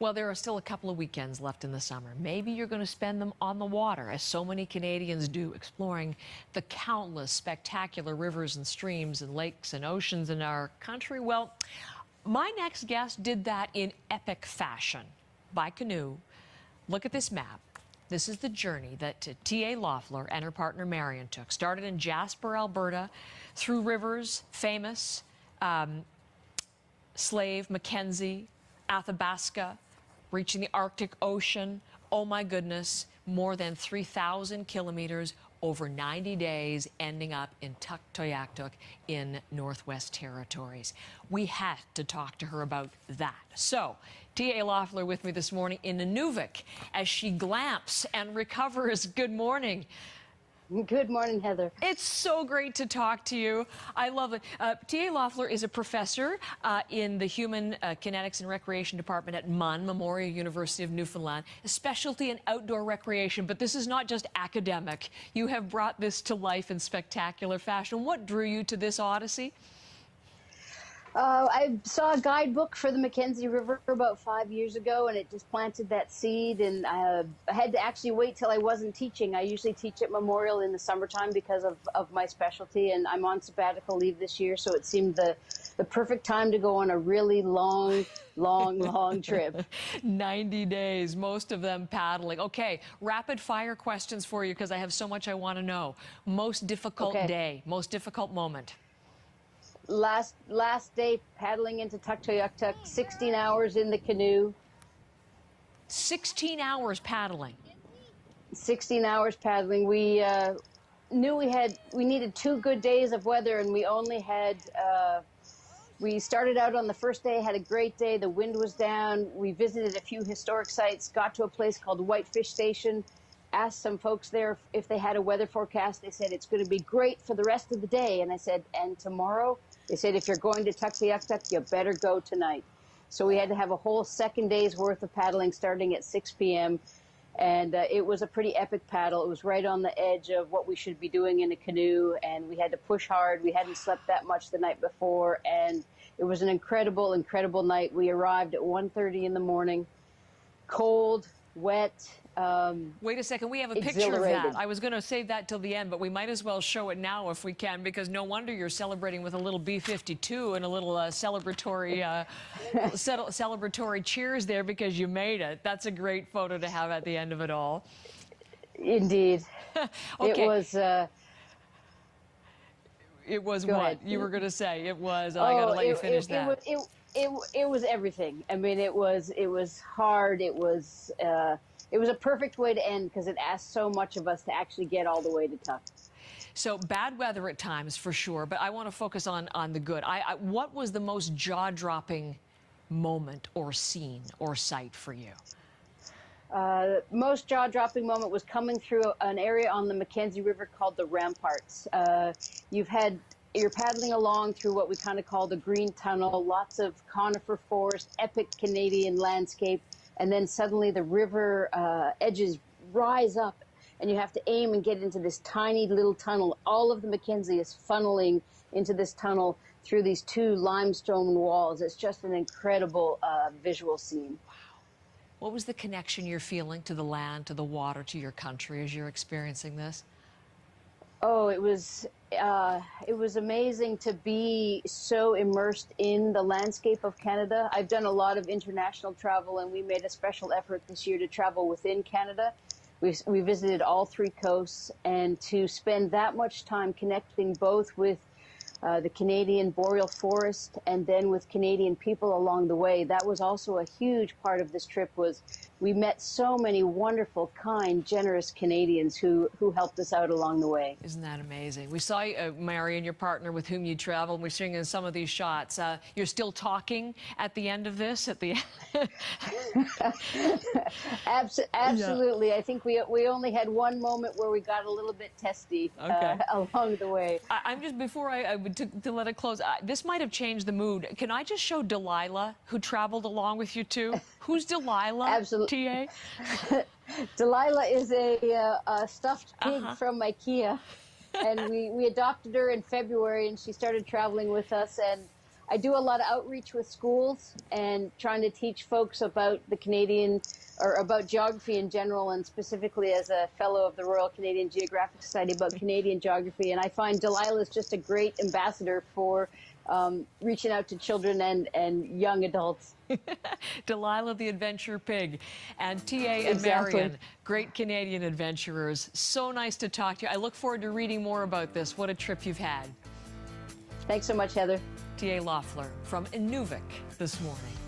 Well, there are still a couple of weekends left in the summer. Maybe you're going to spend them on the water, as so many Canadians do, exploring the countless spectacular rivers and streams and lakes and oceans in our country. Well, my next guest did that in epic fashion, by canoe. Look at this map. This is the journey that T.A. Loeffler and her partner Marion took. Started in Jasper, Alberta, through rivers, famous, Slave, Mackenzie, Athabasca, reaching the Arctic Ocean. Oh my goodness, more than 3,000 kilometers over 90 days, ending up in Tuktoyaktuk in Northwest Territories. We had to talk to her about that. So, T.A. Loeffler with me this morning in Nunavut as she glamps and recovers. Good morning. Good morning, Heather. It's so great to talk to you. I love it. T.A. Loeffler is a professor in the Human Kinetics and Recreation Department at MUN, Memorial University of Newfoundland, a specialty in outdoor recreation. But this is not just academic. You have brought this to life in spectacular fashion. What drew you to this odyssey? I saw a guidebook for the Mackenzie River about 5 years ago, and it just planted that seed. And I had to actually wait till I wasn't teaching. I usually teach at Memorial in the summertime because of my specialty, and I'm on sabbatical leave this year, so it seemed the perfect time to go on a really long trip. 90 days, most of them paddling. Okay, rapid fire questions for you because I have so much I want to know. Most difficult day, most difficult moment. Last day paddling into Tuktoyaktuk, 16 hours in the canoe. 16 hours paddling. 16 hours paddling. We knew we needed 2 good days of weather, and we only had. We started out on the first day, had a great day. The wind was down. We visited a few historic sites. Got to a place called Whitefish Station. Asked some folks there if they had a weather forecast. They said it's going to be great for the rest of the day. And I said, and tomorrow? They said, if you're going to Tuktoyaktuk, you better go tonight. So we had to have a whole second day's worth of paddling starting at 6 p.m. And it was a pretty epic paddle. It was right on the edge of what we should be doing in a canoe. And we had to push hard. We hadn't slept that much the night before. And it was an incredible, incredible night. We arrived at 1:30 in the morning, cold, wet. Wait a second, we have a picture of that. I was going to save that till the end, but we might as well show it now if we can, because no wonder you're celebrating with a little B-52 and a little celebratory celebratory cheers there because you made it. That's a great photo to have at the end of it all. Indeed. Okay. It was Go what ahead. You were going to say. It was. I got to let you finish that. It was everything. I mean, it was hard. It was a perfect way to end because it asked so much of us to actually get all the way to Tuk. So bad weather at times, for sure, but I want to focus on the good. What was the most jaw-dropping moment or scene or sight for you? Most jaw-dropping moment was coming through an area on the Mackenzie River called the Ramparts. You're paddling along through what we kind of call the Green Tunnel, lots of conifer forest, epic Canadian landscape, and then suddenly the river edges rise up, and you have to aim and get into this tiny little tunnel. All of the Mackenzie is funneling into this tunnel through these 2 limestone walls. It's just an incredible visual scene. What was the connection you're feeling to the land, to the water, to your country as you're experiencing this? Oh, it was amazing to be so immersed in the landscape of Canada. I've done a lot of international travel, and we made a special effort this year to travel within Canada. We visited all 3 coasts, and to spend that much time connecting both with the Canadian boreal forest and then with Canadian people along the way. That was also a huge part of this trip. Was we met so many wonderful, kind, generous Canadians who helped us out along the way. Isn't that amazing? We saw Marion, your partner with whom you traveled. We're seeing in some of these shots. You're still talking at the end of this? At the Absolutely. Yeah. I think we only had one moment where we got a little bit testy along the way. I'm just, before to let it close, this might have changed the mood. Can I just show Delilah, who traveled along with you too? Who's Delilah? Absolutely. TA? Delilah is a stuffed pig from IKEA, and we adopted her in February, and she started traveling with us. And I do a lot of outreach with schools and trying to teach folks about the Canadian, or about geography in general, and specifically as a fellow of the Royal Canadian Geographic Society about Canadian geography. And I find Delilah is just a great ambassador for reaching out to children and young adults. Delilah the Adventure Pig, and T.A. and Exactly. Marion, great Canadian adventurers. So nice to talk to you. I look forward to reading more about this. What a trip you've had. Thanks so much, Heather. T.A. Loeffler from Inuvik this morning.